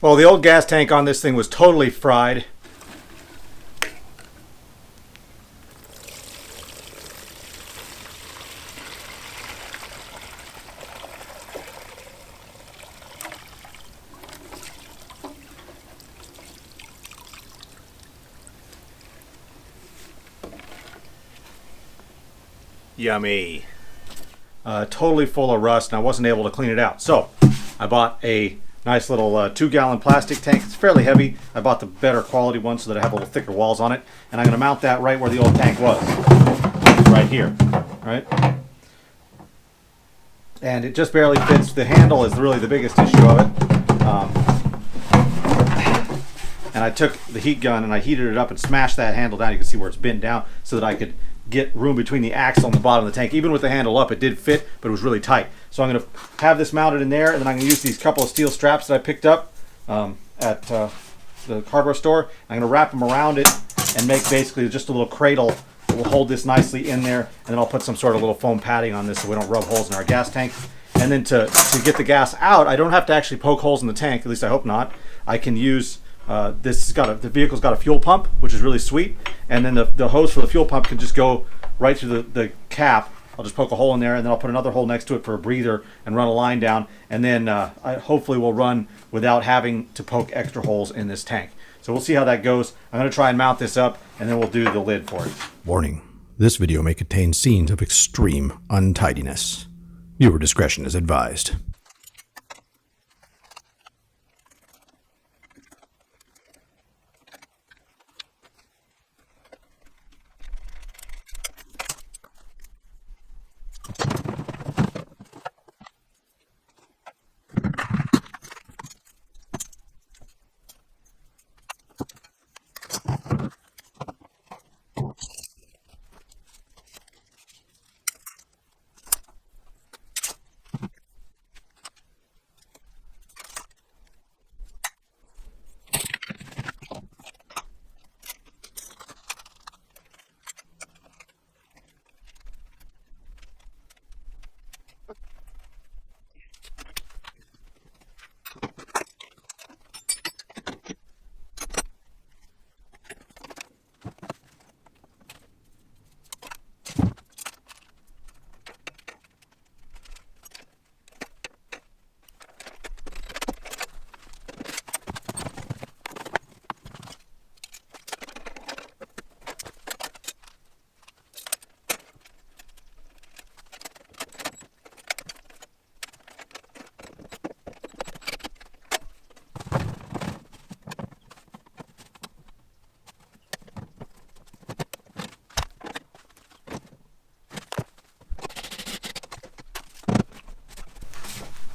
Well, the old gas tank on this thing was totally fried. Yummy. Totally full of rust, and I wasn't able to clean it out. So I bought a nice little 2-gallon plastic tank. It's fairly heavy. I bought the better quality one so that I have a little thicker walls on it. And I'm going to mount that right where the old tank was. Right here. Right? And it just barely fits. The handle is really the biggest issue of it. And I took the heat gun and I heated it up and smashed that handle down. You can see where it's bent down so that I could get room between the axle and the bottom of the tank. Even with the handle up, it did fit, but it was really tight. So I'm going to have this mounted in there, and then I'm going to use these couple of steel straps that I picked up at the hardware store. I'm going to wrap them around it and make basically just a little cradle that will hold this nicely in there, and then I'll put some sort of little foam padding on this so we don't rub holes in our gas tank. And then to get the gas out, I don't have to actually poke holes in the tank, at least I hope not. I can use the vehicle's got a fuel pump, which is really sweet, and then the hose for the fuel pump can just go right through the cap. I'll just poke a hole in there, and then I'll put another hole next to it for a breather and run a line down, and then I hopefully will run without having to poke extra holes in this tank. So we'll see how that goes. I'm going to try and mount this up, and then we'll do the lid for it. Warning: this video may contain scenes of extreme untidiness. Viewer discretion is advised.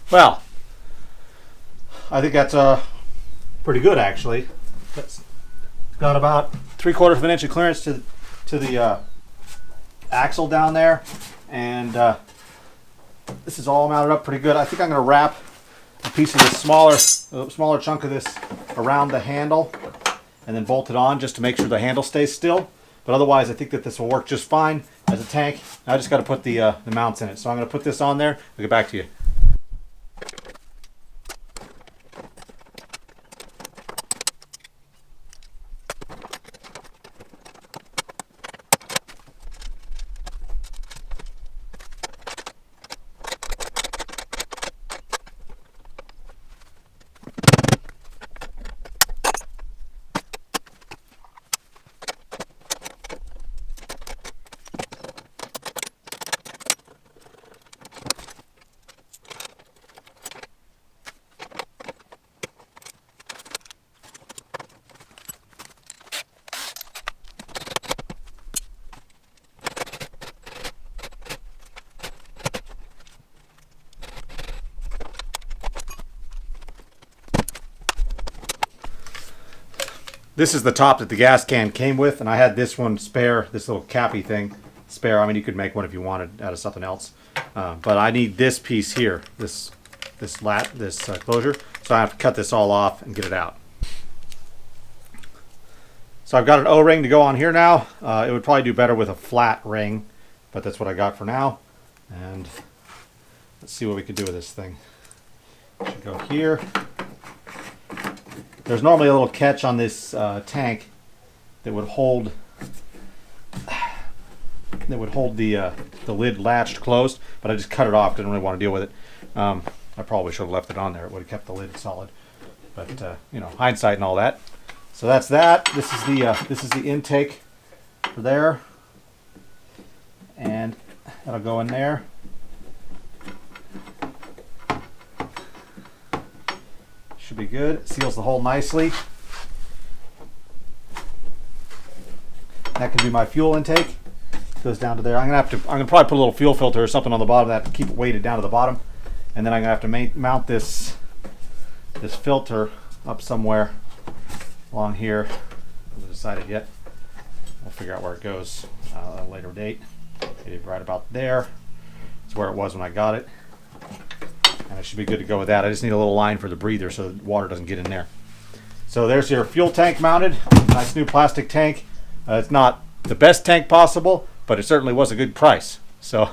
Well, I think that's pretty good, actually. That's got about 3/4 of an inch of clearance to the axle down there, and this is all mounted up pretty good. I think I'm going to wrap a piece of this smaller chunk of this around the handle, and then bolt it on just to make sure the handle stays still. But otherwise, I think that this will work just fine as a tank. I just got to put the mounts in it. So I'm going to put this on there. I'll get back to you. This is the top that the gas can came with, and I had this one spare, this little cappy thing spare. I mean, you could make one if you wanted out of something else. But I need this piece here, this closure. So I have to cut this all off and get it out. So I've got an O-ring to go on here now. It would probably do better with a flat ring, but that's what I got for now. And let's see what we can do with this thing. It should go here. There's normally a little catch on this tank that would hold the lid latched closed, but I just cut it off. Didn't really want to deal with it. I probably should have left it on there. It would have kept the lid solid. But you know, hindsight and all that. So that's that. This is the intake for there, and that'll go in there. Should be good. It seals the hole nicely. That can be my fuel intake. Goes down to there. I'm gonna probably put a little fuel filter or something on the bottom of that to keep it weighted down to the bottom, and then I'm gonna have to mount this filter up somewhere along here. I haven't decided yet. We'll figure out where it goes at a later date. Maybe right about there. It's where it was when I got it. And it should be good to go with that. I just need a little line for the breather so the water doesn't get in there. So there's your fuel tank mounted. Nice new plastic tank. It's not the best tank possible, but it certainly was a good price. So